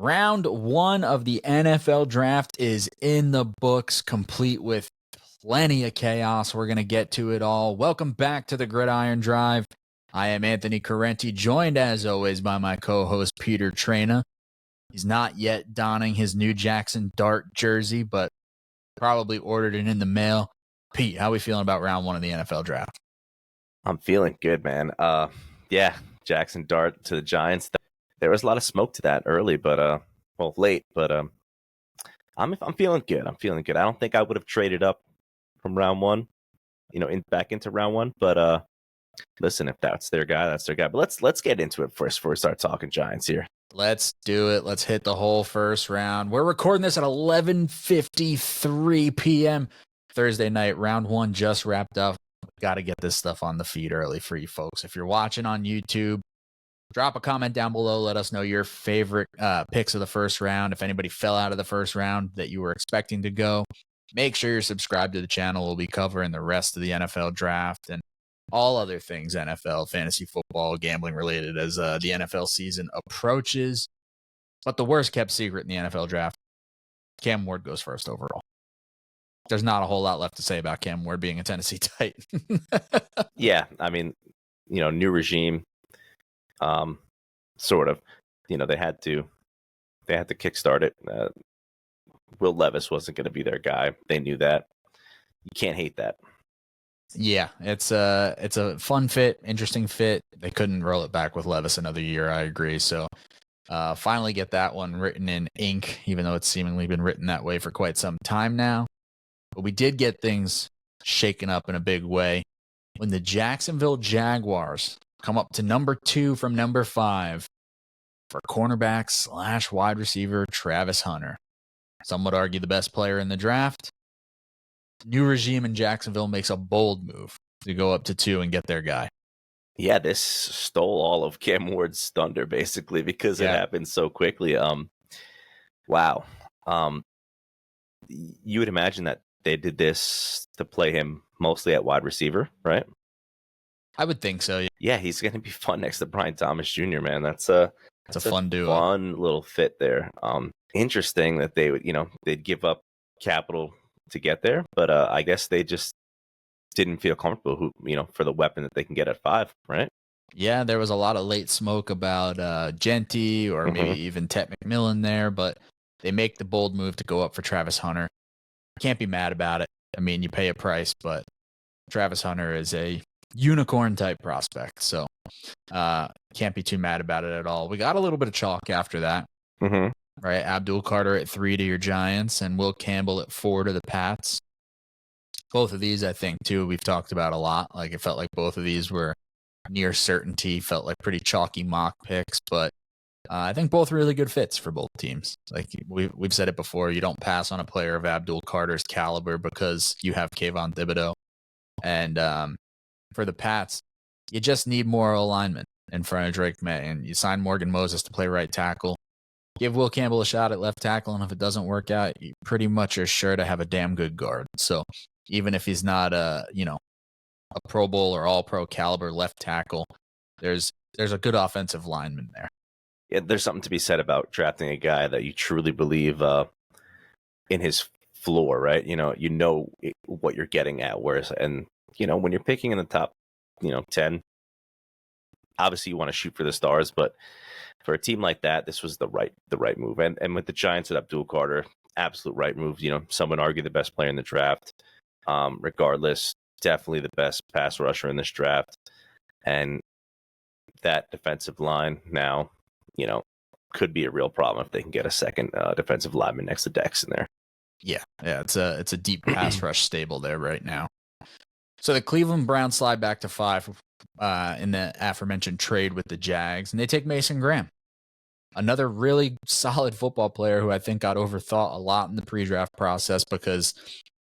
Round one of the NFL draft is in the books, complete with plenty of chaos. We're going to get to it all. Welcome back to the Gridiron Drive. I am Anthony Correnti, joined as always by my co-host Peter Traina. He's not yet donning his new Jaxson Dart jersey, but probably ordered it in the mail. Pete, how are we feeling about round one of the NFL draft? I'm feeling good, man. Yeah, Jaxson Dart to the Giants. There was a lot of smoke to that early, but late. But I'm feeling good. I'm feeling good. I don't think I would have traded up from round one, back into round one. But listen, if that's their guy, that's their guy. But let's get into it first before we start talking Giants here. Let's do it. Let's hit the whole first round. We're recording this at 11:53 p.m. Thursday night. Round one just wrapped up. Got to get this stuff on the feed early for you folks. If you're watching on YouTube, drop a comment down below. Let us know your favorite picks of the first round. If anybody fell out of the first round that you were expecting to go, make sure you're subscribed to the channel. We'll be covering the rest of the NFL draft and all other things NFL, fantasy football, gambling related as the NFL season approaches. But the worst kept secret in the NFL draft, Cam Ward goes first overall. There's not a whole lot left to say about Cam Ward being a Tennessee Titan. Yeah, I mean, new regime, sort of. They had to kickstart it. Will Levis wasn't going to be their guy. They knew that. You can't hate that. Yeah, it's a fun fit, interesting fit. They couldn't roll it back with Levis another year. I agree. So finally get that one written in ink, even though it's seemingly been written that way for quite some time now. But we did get things shaken up in a big way when the Jacksonville Jaguars come up to number 2 from number 5 for cornerback / wide receiver Travis Hunter. Some would argue the best player in the draft. New regime in Jacksonville makes a bold move to go up to 2 and get their guy. Yeah, this stole all of Cam Ward's thunder, basically, because it happened so quickly. Wow. You would imagine that they did this to play him mostly at wide receiver, right? I would think so. Yeah, he's going to be fun next to Brian Thomas Jr., man. That's a fun duo. Fun little fit there. Interesting that they would, they'd give up capital to get there, but I guess they just didn't feel comfortable for the weapon that they can get at 5, right? Yeah, there was a lot of late smoke about Genty or maybe even Tet McMillan there, but they make the bold move to go up for Travis Hunter. Can't be mad about it. I mean, you pay a price, but Travis Hunter is a unicorn type prospect, so can't be too mad about it at all. We got a little bit of chalk after that. Right, Abdul Carter at 3 to your Giants and Will Campbell at 4 to the Pats. Both of these, I think, too, we've talked about a lot. Like, it felt like both of these were near certainty, felt like pretty chalky mock picks, but I think both really good fits for both teams. Like we've said it before, you don't pass on a player of Abdul Carter's caliber because you have Kayvon Thibodeau. And for the Pats, you just need more alignment in front of Drake May, and you sign Morgan Moses to play right tackle. Give Will Campbell a shot at left tackle, and if it doesn't work out, you pretty much are sure to have a damn good guard. So even if he's not a Pro Bowl or All-Pro caliber left tackle, there's a good offensive lineman there. Yeah, there's something to be said about drafting a guy that you truly believe in his floor, right? You know what you're getting at. Whereas, and when you're picking in the top, 10, obviously you want to shoot for the stars, but for a team like that, this was the right move. And with the Giants with Abdul Carter, absolute right move. Some would argue the best player in the draft. Regardless, definitely the best pass rusher in this draft. And that defensive line now, could be a real problem if they can get a second defensive lineman next to Dex in there. Yeah, it's a deep pass rush stable there right now. So the Cleveland Browns slide back to 5 in the aforementioned trade with the Jags, and they take Mason Graham, another really solid football player who I think got overthought a lot in the pre-draft process because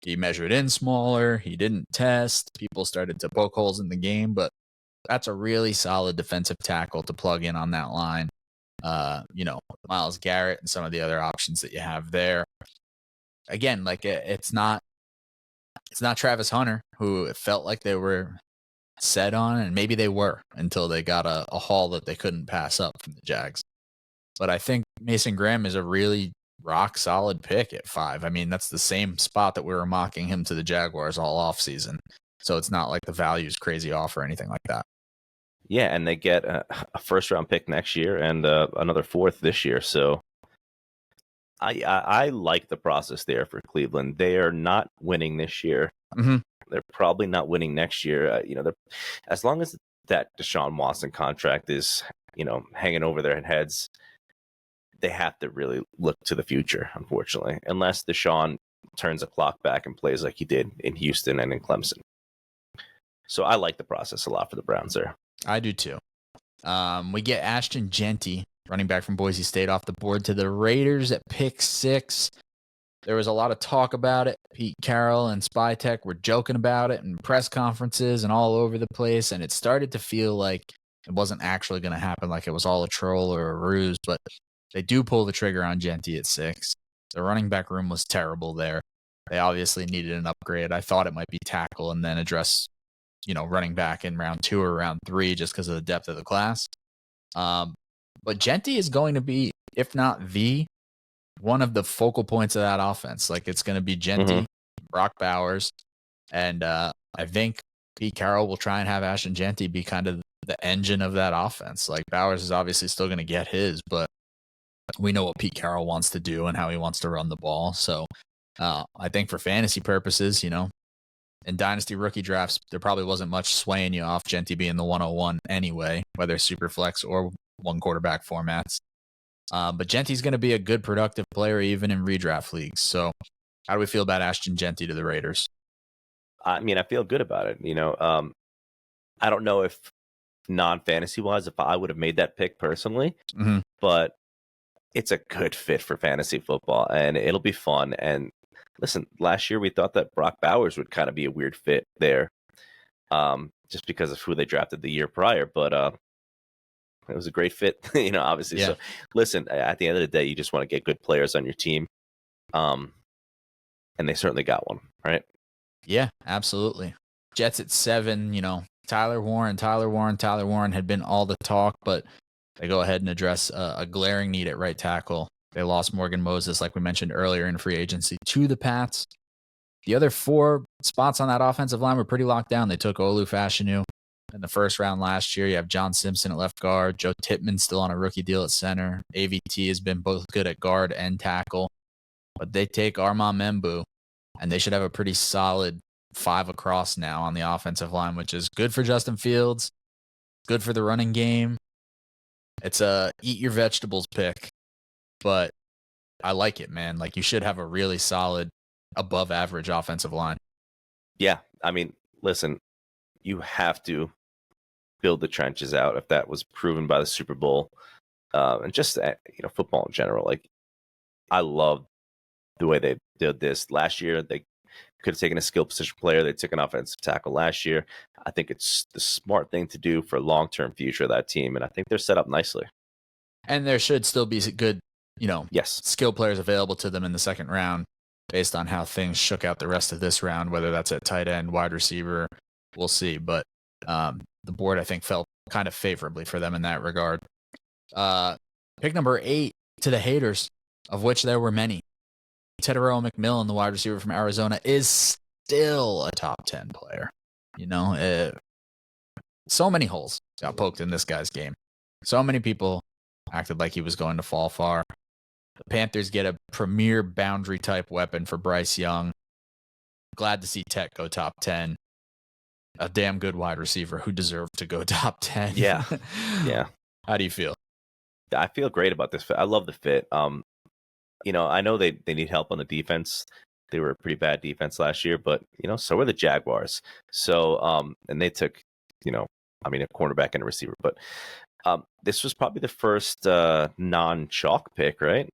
he measured in smaller, he didn't test, people started to poke holes in the game, but that's a really solid defensive tackle to plug in on that line. Myles Garrett and some of the other options that you have there. Again, like it's not Travis Hunter, who it felt like they were set on, and maybe they were until they got a haul that they couldn't pass up from the Jags. but I think Mason Graham is a really rock solid pick at 5. I mean, that's the same spot that we were mocking him to the Jaguars all offseason. So it's not like the value is crazy off or anything like that. Yeah, and they get a first-round pick next year and another fourth this year. So I like the process there for Cleveland. They are not winning this year. Mm-hmm. They're probably not winning next year. They're, as long as that Deshaun Watson contract is, hanging over their heads, they have to really look to the future, unfortunately, unless Deshaun turns the clock back and plays like he did in Houston and in Clemson. So I like the process a lot for the Browns there. I do too. We get Ashton Jeanty, running back from Boise State, off the board to the Raiders at pick 6. There was a lot of talk about it. Pete Carroll and SpyTech were joking about it in press conferences and all over the place, and it started to feel like it wasn't actually going to happen, like it was all a troll or a ruse, but they do pull the trigger on Jeanty at 6. The running back room was terrible there. They obviously needed an upgrade. I thought it might be tackle and then address, running back in round 2 or round 3 just because of the depth of the class. But Jeanty is going to be, if not one of the focal points of that offense. Like, it's going to be Jeanty, Brock Bowers, and I think Pete Carroll will try and have Ashton Jeanty be kind of the engine of that offense. Like, Bowers is obviously still going to get his, but we know what Pete Carroll wants to do and how he wants to run the ball. So I think for fantasy purposes, in dynasty rookie drafts, there probably wasn't much swaying you off Jeanty being the 101 anyway, whether super flex or one quarterback formats. But Jeanty's going to be a good productive player even in redraft leagues. So how do we feel about Ashton Jeanty to the Raiders? I mean, I feel good about it. I don't know if non-fantasy wise, if I would have made that pick personally, but it's a good fit for fantasy football and it'll be fun. And listen, last year we thought that Brock Bowers would kind of be a weird fit there, just because of who they drafted the year prior. But it was a great fit, obviously. Yeah. So listen, at the end of the day, you just want to get good players on your team. And they certainly got one, right? Yeah, absolutely. Jets at 7, Tyler Warren had been all the talk, but they go ahead and address a glaring need at right tackle. They lost Morgan Moses, like we mentioned earlier, in free agency to the Pats. The other 4 spots on that offensive line were pretty locked down. They took Olu Fashanu in the first round last year. You have John Simpson at left guard. Joe Tippmann still on a rookie deal at center. AVT has been both good at guard and tackle. But they take Armand Membu, and they should have a pretty solid 5 across now on the offensive line, which is good for Justin Fields, good for the running game. It's a eat your vegetables pick, but I like it, man. Like, you should have a really solid, above average offensive line. Yeah. I mean, listen, you have to build the trenches out if that was proven by the Super Bowl, and just, football in general. Like, I love the way they did this last year. They could have taken a skill position player. They took an offensive tackle last year. I think it's the smart thing to do for long-term future of that team, and I think they're set up nicely. And there should still be good, skill players available to them in the second round based on how things shook out the rest of this round, whether that's at tight end, wide receiver, we'll see. But the board, I think, felt kind of favorably for them in that regard. Pick number 8 to the haters, of which there were many. Teteroa McMillan, the wide receiver from Arizona, is still a top 10 player. So many holes got poked in this guy's game. So many people acted like he was going to fall far. The Panthers get a premier boundary type weapon for Bryce Young. Glad to see Tech go top 10. A damn good wide receiver who deserved to go top 10. Yeah. Yeah. How do you feel? I feel great about this fit. I love the fit. I know they need help on the defense. They were a pretty bad defense last year, but, so were the Jaguars. So, and they took, a cornerback and a receiver. But this was probably the first non-chalk pick, right?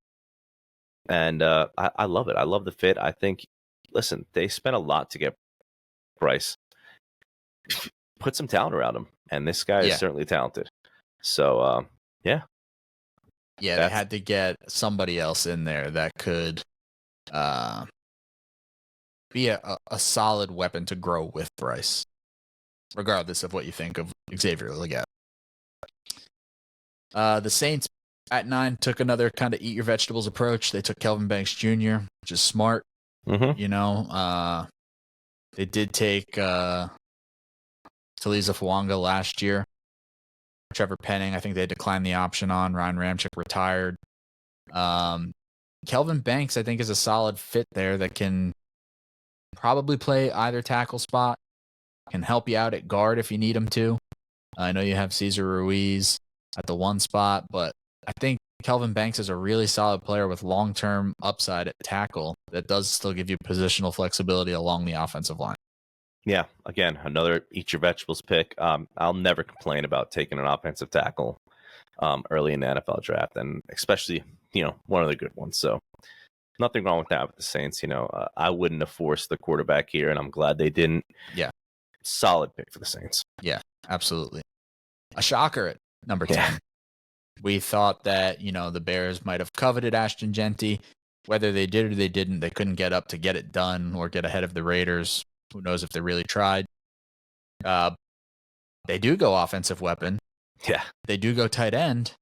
And I love it. I love the fit. I think, listen, they spent a lot to get Bryce. Put some talent around him. And this guy is certainly talented. So, yeah. Yeah, they had to get somebody else in there that could be a solid weapon to grow with Bryce, regardless of what you think of Xavier Legette. The Saints At 9, took another kind of eat your vegetables approach. They took Kelvin Banks Jr., which is smart. Mm-hmm. You know, they did take Taliza Fawanga last year. Trevor Penning, I think they declined the option on. Ryan Ramczyk retired. Kelvin Banks, I think, is a solid fit there that can probably play either tackle spot, can help you out at guard if you need him to. I know you have Cesar Ruiz at the 1 spot, but I think Kelvin Banks is a really solid player with long-term upside at tackle that does still give you positional flexibility along the offensive line. Yeah, again, another eat your vegetables pick. I'll never complain about taking an offensive tackle early in the NFL draft, and especially, one of the good ones. So nothing wrong with that with the Saints. I wouldn't have forced the quarterback here, and I'm glad they didn't. Yeah. Solid pick for the Saints. Yeah, absolutely. A shocker at number 10. Yeah. We thought that, the Bears might have coveted Ashton Jeanty. Whether they did or they didn't, they couldn't get up to get it done or get ahead of the Raiders. Who knows if they really tried. They do go offensive weapon. Yeah. They do go tight end.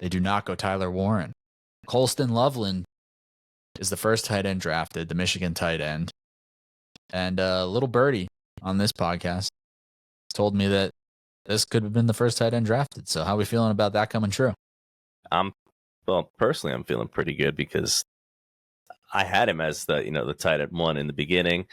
They do not go Tyler Warren. Colston Loveland is the first tight end drafted, the Michigan tight end. And little birdie on this podcast told me that this could have been the first tight end drafted. So how are we feeling about that coming true? Personally, I'm feeling pretty good because I had him as the tight end 1 in the beginning.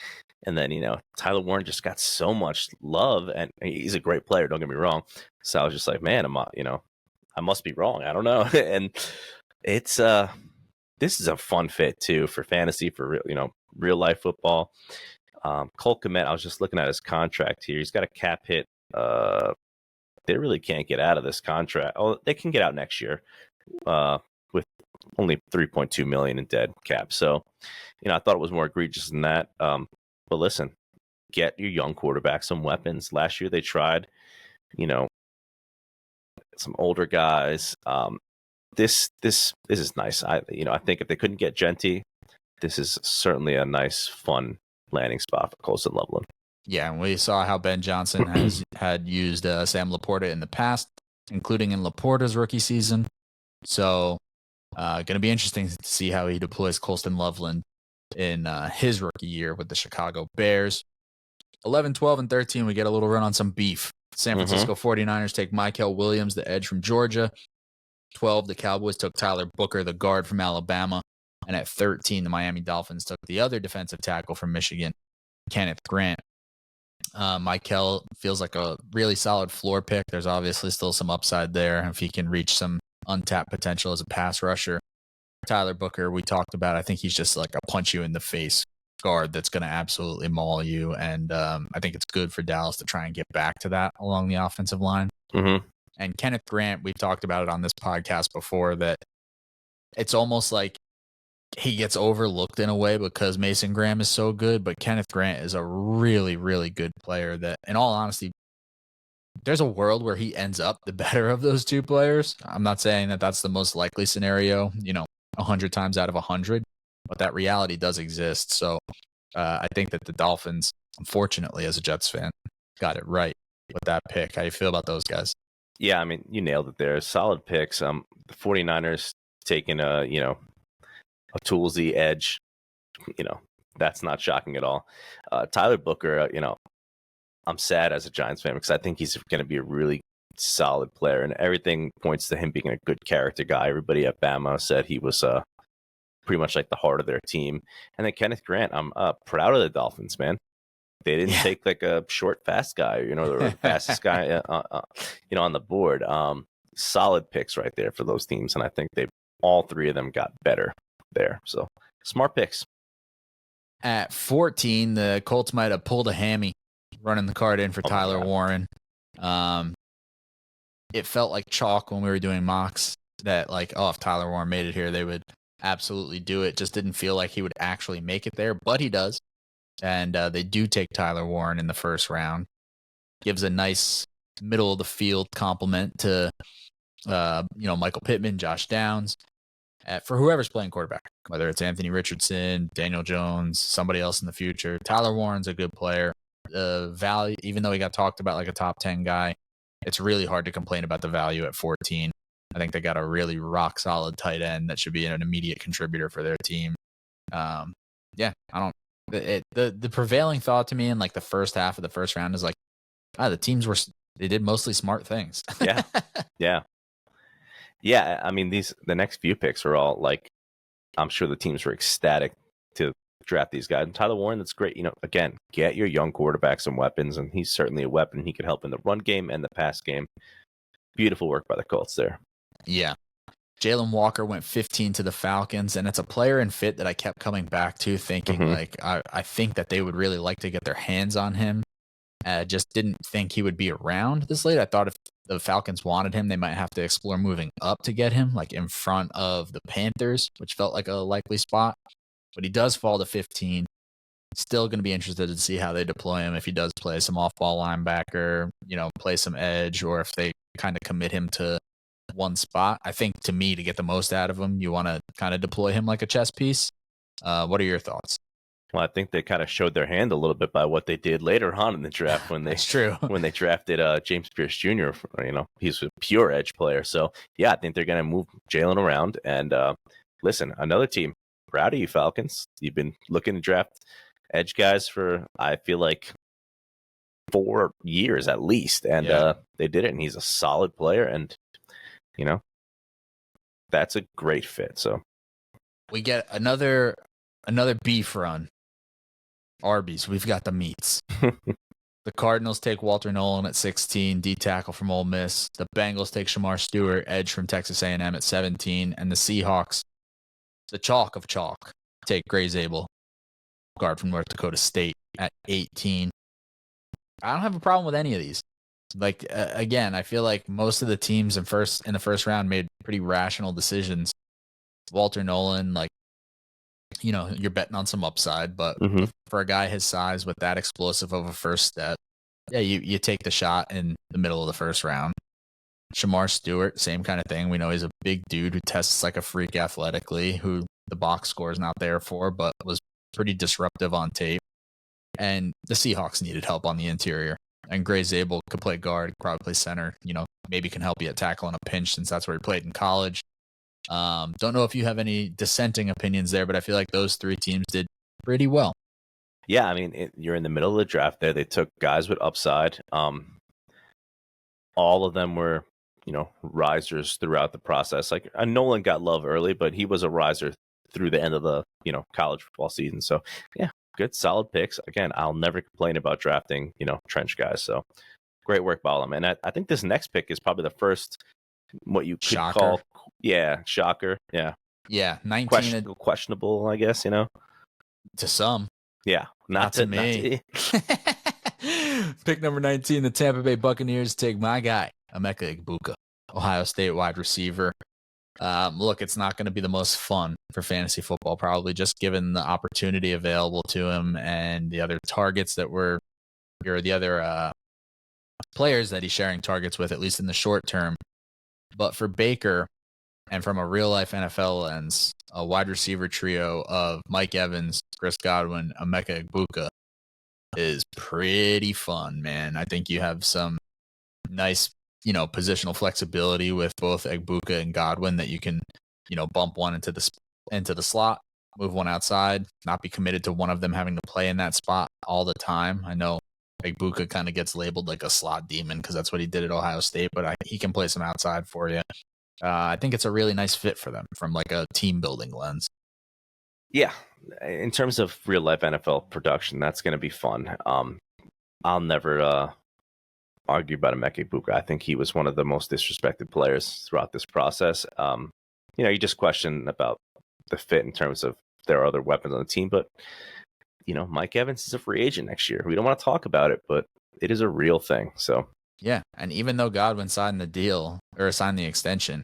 And then, Tyler Warren just got so much love, and he's a great player, don't get me wrong. So I was just like, man, I must be wrong. I don't know. And it's this is a fun fit too for fantasy, for real life football. Cole Kmet, I was just looking at his contract here. He's got a cap hit. They really can't get out of this contract. Oh, they can get out next year with only $3.2 million in dead cap. So, I thought it was more egregious than that. But listen, get your young quarterback some weapons. Last year they tried, some older guys. This is nice. I think if they couldn't get Jeanty, this is certainly a nice, fun landing spot for Colston Loveland. Yeah, and we saw how Ben Johnson had used Sam Laporta in the past, including in Laporta's rookie season. So, going to be interesting to see how he deploys Colston Loveland in his rookie year with the Chicago Bears. 11, 12, and 13, we get a little run on some beef. San Francisco 49ers take Mykel Williams, the edge from Georgia. 12, the Cowboys took Tyler Booker, the guard from Alabama. And at 13, the Miami Dolphins took the other defensive tackle from Michigan, Kenneth Grant. Mykel feels like a really solid floor pick. There's obviously still some upside there if he can reach some untapped potential as a pass rusher. Tyler Booker, we talked about, I think he's just like a punch you in the face guard that's going to absolutely maul you. And I think it's good for Dallas to try and get back to that along the offensive line. Mm-hmm. And Kenneth Grant, we've talked about it on this podcast before, that it's almost like he gets overlooked in a way because Mason Graham is so good, but Kenneth Grant is a really, really good player that, in all honesty, there's a world where he ends up the better of those two players. I'm not saying that that's the most likely scenario, 100 times out of 100, but that reality does exist. So I think that the Dolphins, unfortunately, as a Jets fan, got it right with that pick. How do you feel about those guys? Yeah, I mean, you nailed it there. Solid picks. The 49ers taking a toolsy edge, that's not shocking at all. Tyler Booker, I'm sad as a Giants fan because I think he's going to be a really solid player, and everything points to him being a good character guy. Everybody at Bama said he was pretty much like the heart of their team. And then Kenneth Grant, I'm proud of the Dolphins, man. They didn't take like a short, fast guy, the fastest guy, on the board. Solid picks right there for those teams, and I think all three of them got better there. So smart picks. At 14, the Colts might have pulled a hammy running the card in for Tyler Warren. It felt like chalk when we were doing mocks that if Tyler Warren made it here, they would absolutely do it. Just didn't feel like he would actually make it there, but he does. And they do take Tyler Warren in the first round. Gives a nice middle of the field compliment to, Michael Pittman, Josh Downs, for whoever's playing quarterback, whether it's Anthony Richardson, Daniel Jones, somebody else in the future. Tyler Warren's a good player. The value, even though he got talked about like a top 10 guy, it's really hard to complain about the value at 14. I think they got a really rock solid tight end that should be an immediate contributor for their team. Yeah, I don't. The prevailing thought to me in like the first half of the first round is like, the teams they did mostly smart things. Yeah. I mean, the next few picks are all like, I'm sure the teams were ecstatic to draft these guys. And Tyler Warren, that's great. Again, get your young quarterback some weapons, and he's certainly a weapon. He could help in the run game and the pass game. Beautiful work by the Colts there. Yeah. Jalen Walker went 15 to the Falcons, and it's a player and fit that I kept coming back to, thinking like I think that they would really like to get their hands on him. Just didn't think he would be around this late. I thought if the Falcons wanted him, they might have to explore moving up to get him, like in front of the Panthers, which felt like a likely spot. But he does fall to 15. Still going to be interested to see how they deploy him if he does play some off-ball linebacker, play some edge, or if they kind of commit him to one spot. I think, to me, to get the most out of him, you want to kind of deploy him like a chess piece. What are your thoughts? Well, I think they kind of showed their hand a little bit by what they did later on in the draft when they when they drafted James Pierce Jr. He's a pure edge player. So yeah, I think they're going to move Jalen around. And listen, another team, proud of you, Falcons. You've been looking to draft edge guys for, I feel like, 4 years at least, and they did it. And he's a solid player, and that's a great fit. So we get another beef run. Arby's, we've got the meats. The Cardinals take Walter Nolan at 16, D tackle from Ole Miss. The Bengals take Shamar Stewart, edge from Texas A&M at 17, and the Seahawks, the chalk of chalk, take Gray Zabel, guard from North Dakota State, at 18. I don't have a problem with any of these. Like, again, I feel like most of the teams in the first round made pretty rational decisions. Walter Nolan, like, you're betting on some upside, but for a guy his size with that explosive of a first step, yeah, you take the shot in the middle of the first round. Shamar Stewart, same kind of thing. We know he's a big dude who tests like a freak athletically, who the box score is not there for, but was pretty disruptive on tape. And the Seahawks needed help on the interior. And Gray Zabel could play guard, probably play center, maybe can help you at tackle in a pinch since that's where he played in college. Don't know if you have any dissenting opinions there, but I feel like those three teams did pretty well. Yeah, I mean, you're in the middle of the draft there. They took guys with upside. All of them were, risers throughout the process. Like, Nolan got love early, but he was a riser through the end of the, college football season. So, yeah, good, solid picks. Again, I'll never complain about drafting, trench guys. So, great work by them. And I think this next pick is probably the first, what you could call, shocker. Yeah, 19 questionable, I guess. To some. Yeah, not to me. Pick number 19, the Tampa Bay Buccaneers take my guy, Emeka Egbuka, Ohio State wide receiver. Look, it's not going to be the most fun for fantasy football, probably, just given the opportunity available to him and the other targets that or the other players that he's sharing targets with, at least in the short term. But for Baker, and from a real-life NFL lens, a wide receiver trio of Mike Evans, Chris Godwin, Emeka Egbuka is pretty fun, man. I think you have some nice, positional flexibility with both Egbuka and Godwin that you can, bump one into the slot, move one outside, not be committed to one of them having to play in that spot all the time. I know Egbuka kind of gets labeled like a slot demon because that's what he did at Ohio State, but he can play some outside for you. I think it's a really nice fit for them from like a team building lens. Yeah, in terms of real life NFL production, that's going to be fun. I'll never argue about Emeka Egbuka. I think he was one of the most disrespected players throughout this process. You just question about the fit in terms of there are other weapons on the team, but Mike Evans is a free agent next year. We don't want to talk about it, but it is a real thing. So yeah, and even though Godwin signed the extension,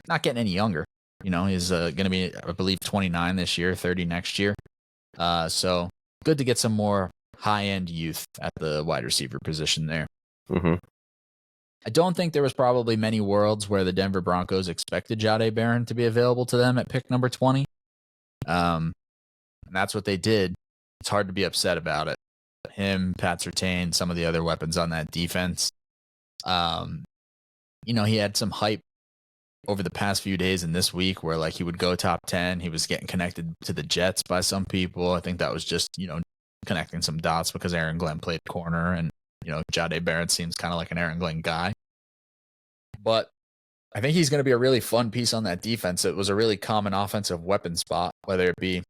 not getting any younger. He's going to be, I believe, 29 this year, 30 next year. So good to get some more high-end youth at the wide receiver position there. I don't think there was probably many worlds where the Denver Broncos expected Jahdae Barron to be available to them at pick number 20. And that's what they did. It's hard to be upset about it. Him, Pat Surtain, some of the other weapons on that defense. He had some hype over the past few days and this week where like he would go top 10. He was getting connected to the Jets by some people. I think that was just, connecting some dots because Aaron Glenn played corner and, Jahdae Barrett seems kind of like an Aaron Glenn guy. But I think he's going to be a really fun piece on that defense. It was a really common offensive weapon spot, whether it be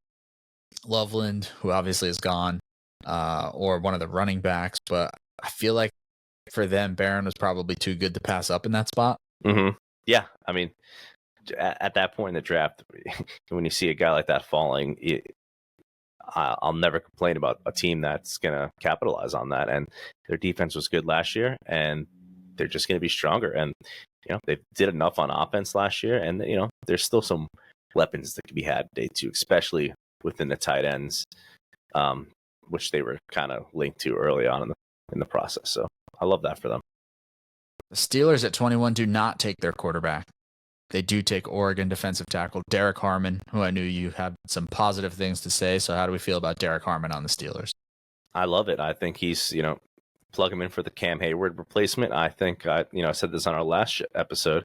Loveland, who obviously is gone, or one of the running backs. But I feel like for them, Barron was probably too good to pass up in that spot. Mm-hmm. Yeah, I mean, at that point in the draft, when you see a guy like that falling, I'll never complain about a team that's going to capitalize on that. And their defense was good last year, and they're just going to be stronger. And, they did enough on offense last year, and, there's still some weapons that can be had day two, especially within the tight ends, which they were kind of linked to early on in the process. So I love that for them. The Steelers at 21 do not take their quarterback. They do take Oregon defensive tackle Derek Harmon, who I knew you had some positive things to say. So how do we feel about Derek Harmon on the Steelers? I love it. I think he's, plug him in for the Cam Hayward replacement. I think, I said this on our last episode.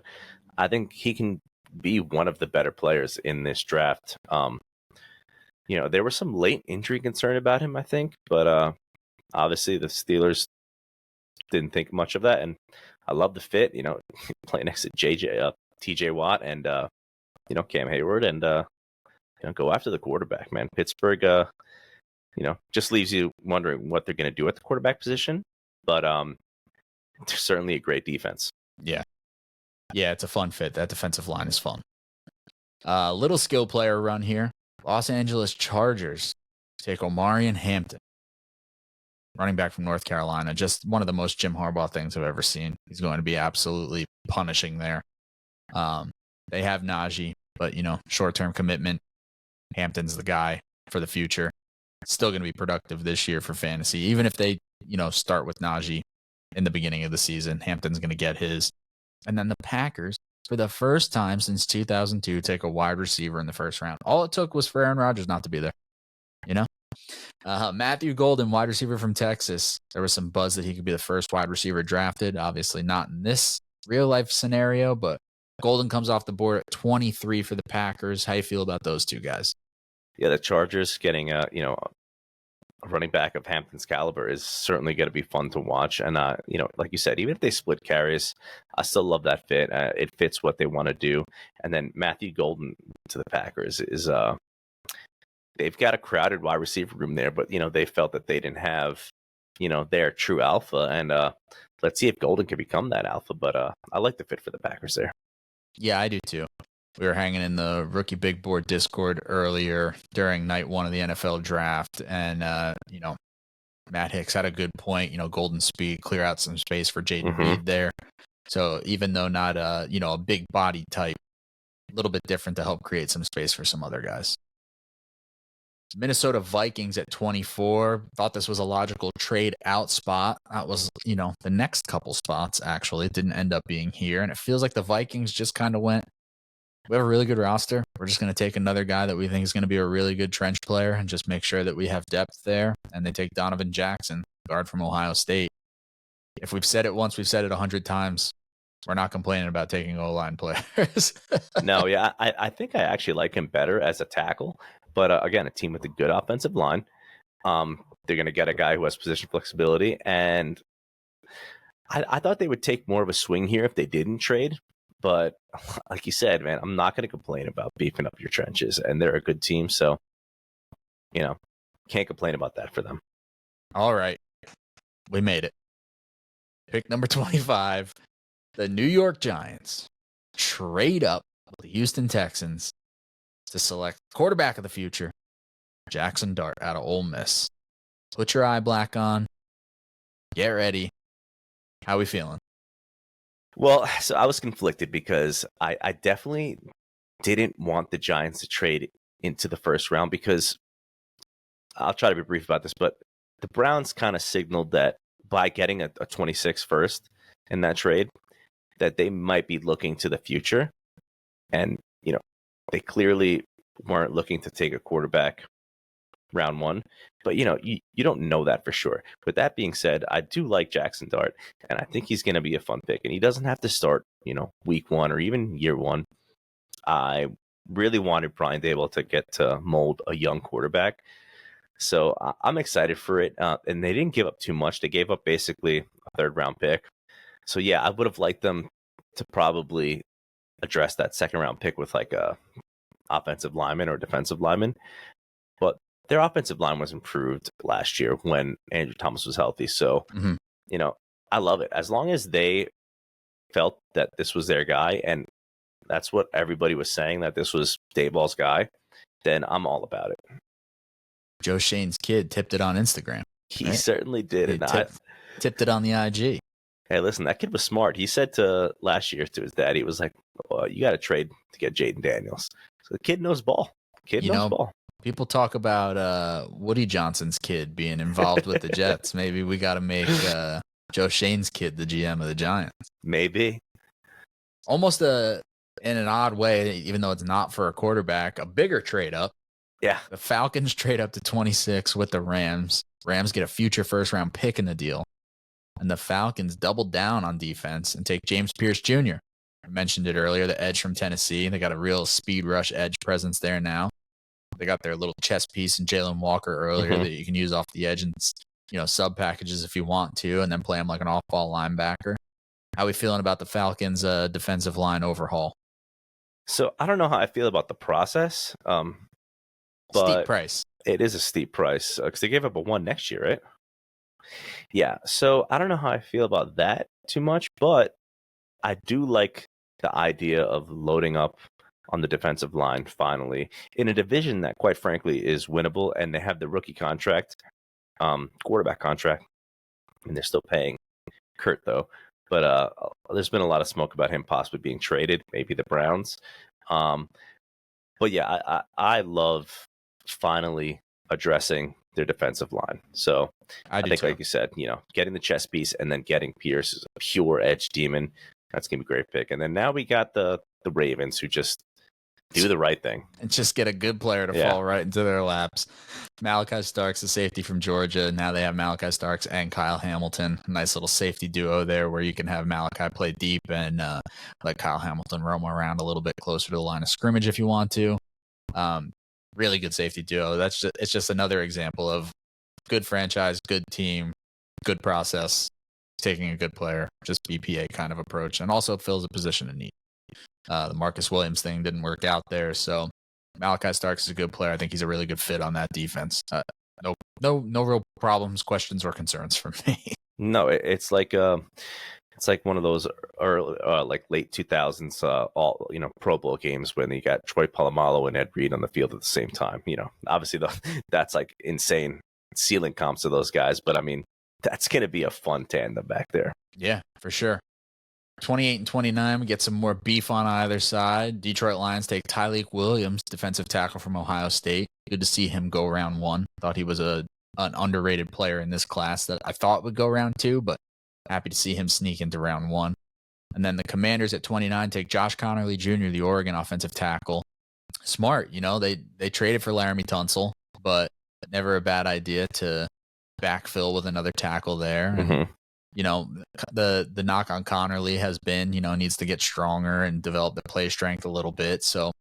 I think he can be one of the better players in this draft. There was some late injury concern about him, I think, but obviously the Steelers didn't think much of that. And I love the fit, playing next to TJ Watt and, Cam Hayward and, go after the quarterback, man. Pittsburgh, just leaves you wondering what they're going to do at the quarterback position. But they're certainly a great defense. Yeah. Yeah, it's a fun fit. That defensive line is fun. Little skill player run here. Los Angeles Chargers take Omarion Hampton, running back from North Carolina. Just one of the most Jim Harbaugh things I've ever seen. He's going to be absolutely punishing there. They have Najee, but, short-term commitment. Hampton's the guy for the future. Still going to be productive this year for fantasy. Even if they, start with Najee in the beginning of the season, Hampton's going to get his. And then the Packers, for the first time since 2002, take a wide receiver in the first round. All it took was for Aaron Rodgers not to be there. Matthew Golden, wide receiver from Texas. There was some buzz that he could be the first wide receiver drafted. Obviously not in this real-life scenario, but Golden comes off the board at 23 for the Packers. How you feel about those two guys? Yeah, the Chargers getting a running back of Hampton's caliber is certainly going to be fun to watch. And like you said, even if they split carries, I still love that fit. It fits what they want to do. And then Matthew Golden to the Packers is they've got a crowded wide receiver room there, but they felt that they didn't have their true alpha. And let's see if Golden can become that alpha. But I like the fit for the Packers there. Yeah, I do too. We were hanging in the Rookie Big Board Discord earlier during night one of the NFL draft. And, Matt Hicks had a good point, Golden speed, clear out some space for Jaden Reed there. So even though not a big body type, a little bit different to help create some space for some other guys. Minnesota Vikings at 24. Thought this was a logical trade out spot. That was, the next couple spots, actually. It didn't end up being here. And it feels like the Vikings just kind of went, we have a really good roster. We're just going to take another guy that we think is going to be a really good trench player and just make sure that we have depth there. And they take Donovan Jackson, guard from Ohio State. If we've said it once, we've said it 100 times. We're not complaining about taking O-line players. No, yeah, I think I actually like him better as a tackle. But again, a team with a good offensive line. They're going to get a guy who has position flexibility. And I thought they would take more of a swing here if they didn't trade. But like you said, man, I'm not going to complain about beefing up your trenches. And they're a good team. So, can't complain about that for them. All right. We made it. Pick number 25. The New York Giants trade up with the Houston Texans to select quarterback of the future, Jaxson Dart out of Ole Miss. Put your eye black on. Get ready. How we feeling? Well, so I was conflicted because I definitely didn't want the Giants to trade into the first round because I'll try to be brief about this, but the Browns kind of signaled that by getting a 26 first in that trade, that they might be looking to the future. And, they clearly weren't looking to take a quarterback round one. But, you don't know that for sure. With that being said, I do like Jaxson Dart, and I think he's going to be a fun pick. And he doesn't have to start, week one or even year one. I really wanted Brian Dable to get to mold a young quarterback. So I'm excited for it. And they didn't give up too much. They gave up basically a third-round pick. So, yeah, I would have liked them to probably address that second-round pick with like a offensive lineman or defensive lineman. But their offensive line was improved last year when Andrew Thomas was healthy. So, I love it. As long as they felt that this was their guy, and that's what everybody was saying, that this was Dayball's guy, then I'm all about it. Joe Shane's kid tipped it on Instagram. He certainly did. He tipped it on the IG. Hey, listen, that kid was smart. He said last year to his dad, he was like, you got to trade to get Jaden Daniels. So the kid knows ball. Ball. People talk about Woody Johnson's kid being involved with the Jets. Maybe we got to make Joe Shane's kid the GM of the Giants. Maybe. Almost in an odd way, even though it's not for a quarterback, a bigger trade up. Yeah. The Falcons trade up to 26 with the Rams. Rams get a future first-round pick in the deal. And the Falcons doubled down on defense and take James Pierce Jr. I mentioned it earlier, the edge from Tennessee. They got a real speed rush edge presence there now. They got their little chess piece in Jalen Walker earlier that you can use off the edge and sub packages if you want to, and then play him like an off-ball linebacker. How are we feeling about the Falcons' defensive line overhaul? So I don't know how I feel about the process. But steep price. It is a steep price because they gave up a 1 next year, right? Yeah. So I don't know how I feel about that too much, but I do like the idea of loading up on the defensive line finally in a division that, quite frankly, is winnable, and they have the rookie contract, quarterback contract, and they're still paying Kurt though. But there's been a lot of smoke about him possibly being traded, maybe the Browns. But yeah, I love finally addressing their defensive line. So I think, like you said, getting the chess piece and then getting Pierce as a pure edge demon, that's gonna be a great pick. And then now we got the Ravens, who just do the right thing and just get a good player to fall right into their laps. Malachi Starks, the safety from Georgia. Now they have Malachi Starks and Kyle Hamilton. Nice little safety duo there where you can have Malachi play deep and let Kyle Hamilton roam around a little bit closer to the line of scrimmage if you want to. Really good safety duo. It's just another example of good franchise, good team, good process, taking a good player, just BPA kind of approach, and also fills a position in need. The Marcus Williams thing didn't work out there, so Malachi Starks is a good player. I think he's a really good fit on that defense. No real problems, questions, or concerns from me. No, it's like one of those early, like late 2000s, all Pro Bowl games when you got Troy Polamalu and Ed Reed on the field at the same time. Obviously that's like insane ceiling comps to those guys, but I mean that's gonna be a fun tandem back there. Yeah, for sure. 28 and 29, we get some more beef on either side. Detroit Lions take Tyleik Williams, defensive tackle from Ohio State. Good to see him go round 1. Thought he was an underrated player in this class that I thought would go round 2, but happy to see him sneak into round 1. And then the Commanders at 29 take Josh Connerly Jr., the Oregon offensive tackle. Smart, they traded for Laramie Tunsil, but never a bad idea to backfill with another tackle there. Mm-hmm. The knock on Connerly has been, needs to get stronger and develop the play strength a little bit. So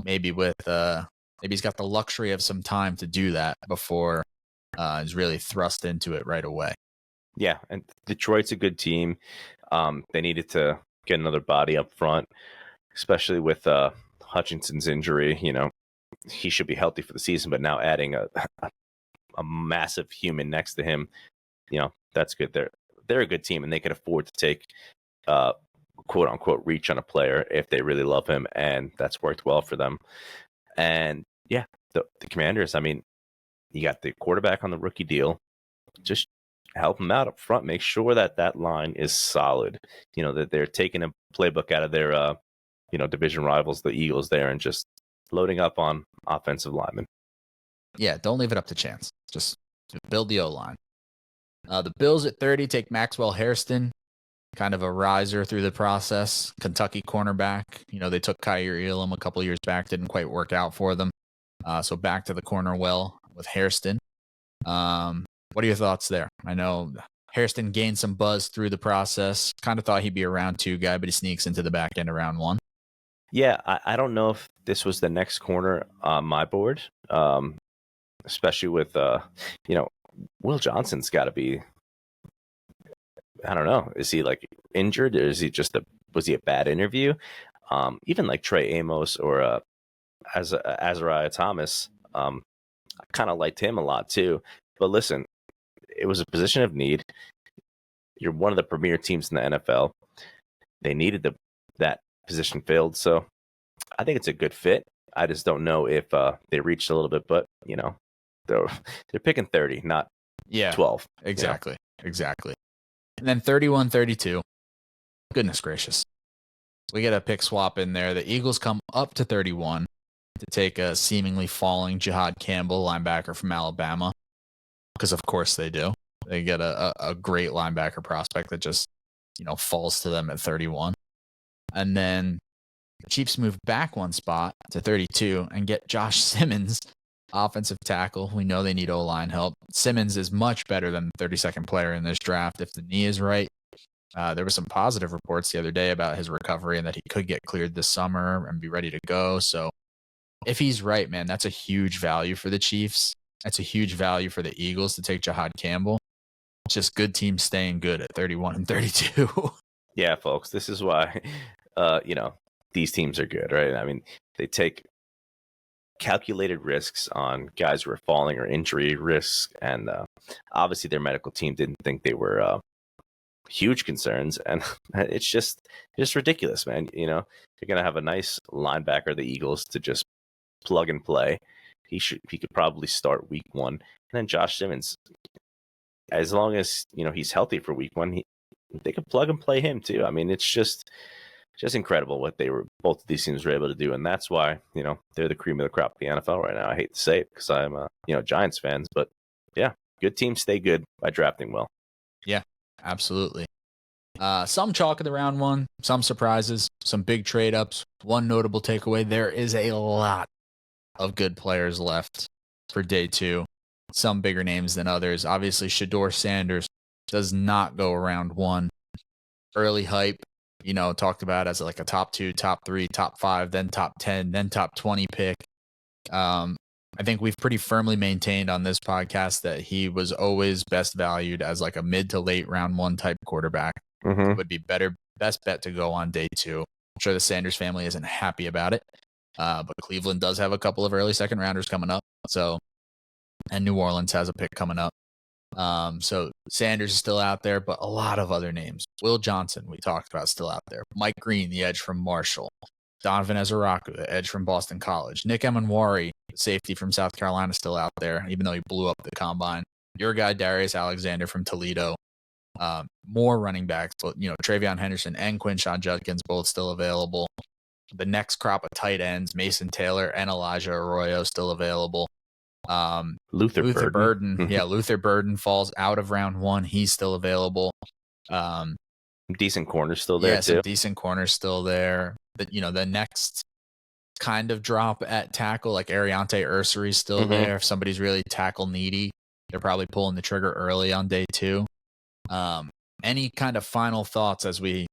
maybe maybe he's got the luxury of some time to do that before he's really thrust into it right away. Yeah, and Detroit's a good team. They needed to get another body up front, especially with Hutchinson's injury. He should be healthy for the season, but now adding a massive human next to him, that's good. They're a good team, and they can afford to take quote unquote reach on a player if they really love him, and that's worked well for them. And yeah, the Commanders, I mean, you got the quarterback on the rookie deal. Just help them out up front. Make sure that line is solid. That they're taking a playbook out of their division rivals, the Eagles, there, and just loading up on offensive linemen. Yeah, don't leave it up to chance. Just build the O-line. The Bills at 30 take Maxwell Hairston, kind of a riser through the process. Kentucky cornerback. They took Kyer Elam a couple years back, didn't quite work out for them. So back to the corner well. with Hairston. What are your thoughts there? I know Hairston gained some buzz through the process. Kind of thought he'd be a round 2 guy, but he sneaks into the back end of round 1. Yeah, I don't know if this was the next corner on my board, especially with, Will Johnson's got to be, I don't know, is he like injured, or is he was he a bad interview? Even like Trey Amos or Azariah Thomas, I kind of liked him a lot too. But listen, it was a position of need. You're one of the premier teams in the NFL. They needed that position filled, so I think it's a good fit. I just don't know if they reached a little bit, but they're picking 30, not 12. Exactly. And then 31-32. Goodness gracious. We get a pick swap in there. The Eagles come up to 31 to take a seemingly falling Jihad Campbell, linebacker from Alabama, because of course they do. They get a great linebacker prospect that just, falls to them at 31. And then the Chiefs move back one spot to 32 and get Josh Simmons, offensive tackle. We know they need O-line help. Simmons is much better than the 32nd player in this draft if the knee is right. There were some positive reports the other day about his recovery and that he could get cleared this summer and be ready to go. So if he's right, man, that's a huge value for the Chiefs. That's a huge value for the Eagles to take Jihad Campbell. It's just good teams staying good at 31 and 32. Yeah, folks, this is why, these teams are good, right? I mean, they take calculated risks on guys who are falling or injury risks. And obviously their medical team didn't think they were huge concerns. And it's just ridiculous, man. You're going to have a nice linebacker, the Eagles, to just plug and play. He could probably start week 1. And then Josh Simmons, as long as, he's healthy for week 1, they could plug and play him too. I mean, it's just incredible what both of these teams were able to do. And that's why, they're the cream of the crop of the NFL right now. I hate to say it because I'm Giants fans, but yeah, good teams stay good by drafting well. Yeah, absolutely. Some chalk of the round 1, some surprises, some big trade ups. One notable takeaway, there is a lot of good players left for day 2. Some bigger names than others. Obviously, Shedeur Sanders does not go around 1. Early hype, talked about as like a top 2, top 3, top 5, then top 10, then top 20 pick. I think we've pretty firmly maintained on this podcast that he was always best valued as like a mid to late round 1 type quarterback. Mm-hmm. Would be best bet to go on day 2. I'm sure the Sanders family isn't happy about it. But Cleveland does have a couple of early second rounders coming up. And New Orleans has a pick coming up. So Sanders is still out there, but a lot of other names. Will Johnson, we talked about, still out there. Mike Green, the edge from Marshall. Donovan Ezeraku, the edge from Boston College. Nick Emanwari, safety from South Carolina, still out there, even though he blew up the combine. Your guy, Darius Alexander from Toledo. More running backs, but Travion Henderson and Quinshon Judkins both still available. The next crop of tight ends, Mason Taylor and Elijah Arroyo, still available. Luther Burden. Yeah, Luther Burden falls out of round 1. He's still available. Decent corners still there, too. Some decent corners still there. But, the next kind of drop at tackle, like Ariante Ursery's still there. If somebody's really tackle needy, they're probably pulling the trigger early on day 2. Any kind of final thoughts as we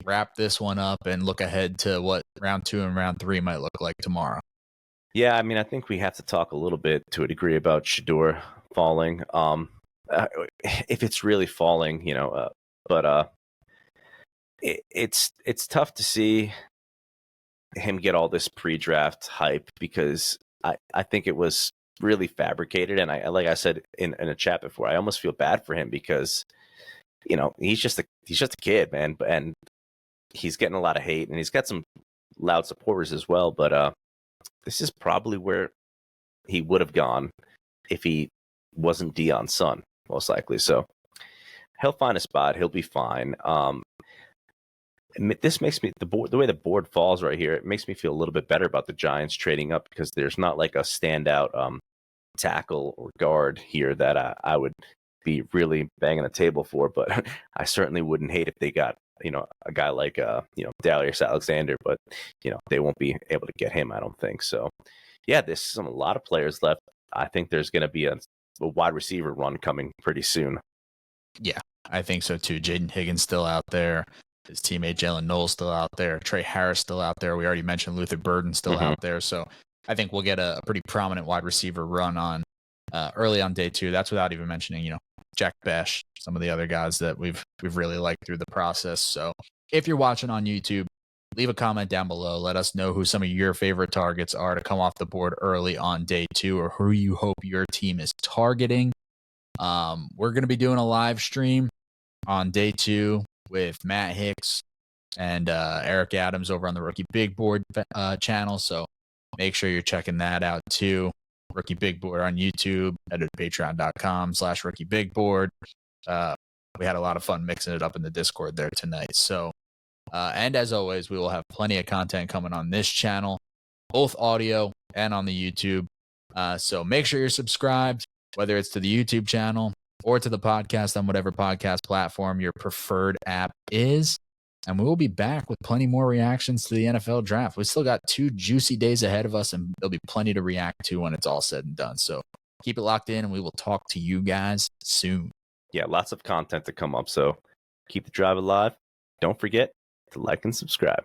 wrap this one up and look ahead to what round 2 and round 3 might look like tomorrow? Yeah, I mean, I think we have to talk a little bit to a degree about Shedeur falling. If it's really falling, but it's tough to see him get all this pre-draft hype because I think it was really fabricated. And like I said in a chat before, I almost feel bad for him because, he's just a kid, man, and he's getting a lot of hate and he's got some loud supporters as well. But this is probably where he would have gone if he wasn't Deion's son, most likely. So he'll find a spot. He'll be fine. This makes me the way the board falls right here. It makes me feel a little bit better about the Giants trading up because there's not like a standout tackle or guard here that I would be really banging the table for. But I certainly wouldn't hate if they got a guy like Darius Alexander, but they won't be able to get him, I don't think. So yeah, there's a lot of players left. I think there's going to be a wide receiver run coming pretty soon. Yeah, I think so too. Jaden Higgins still out there. His teammate Jalen Knowles still out there. Trey Harris still out there. We already mentioned Luther Burden still out there. So I think we'll get a pretty prominent wide receiver run on early on day 2. That's without even mentioning, Jack Bash, some of the other guys that we've really liked through the process. So if you're watching on YouTube, leave a comment down below. Let us know who some of your favorite targets are to come off the board early on day 2, or who you hope your team is targeting. We're going to be doing a live stream on day 2 with Matt Hicks and Eric Adams over on the Rookie Big Board channel. So make sure you're checking that out too. Rookie Big Board on YouTube, head to patreon.com/Rookie Big Board. We had a lot of fun mixing it up in the Discord there tonight. So, and as always, we will have plenty of content coming on this channel, both audio and on the YouTube. So make sure you're subscribed, whether it's to the YouTube channel or to the podcast on whatever podcast platform your preferred app is. And we will be back with plenty more reactions to the NFL draft. We still got 2 juicy days ahead of us, and there'll be plenty to react to when it's all said and done. So keep it locked in, and we will talk to you guys soon. Yeah, lots of content to come up. So keep the drive alive. Don't forget to like and subscribe.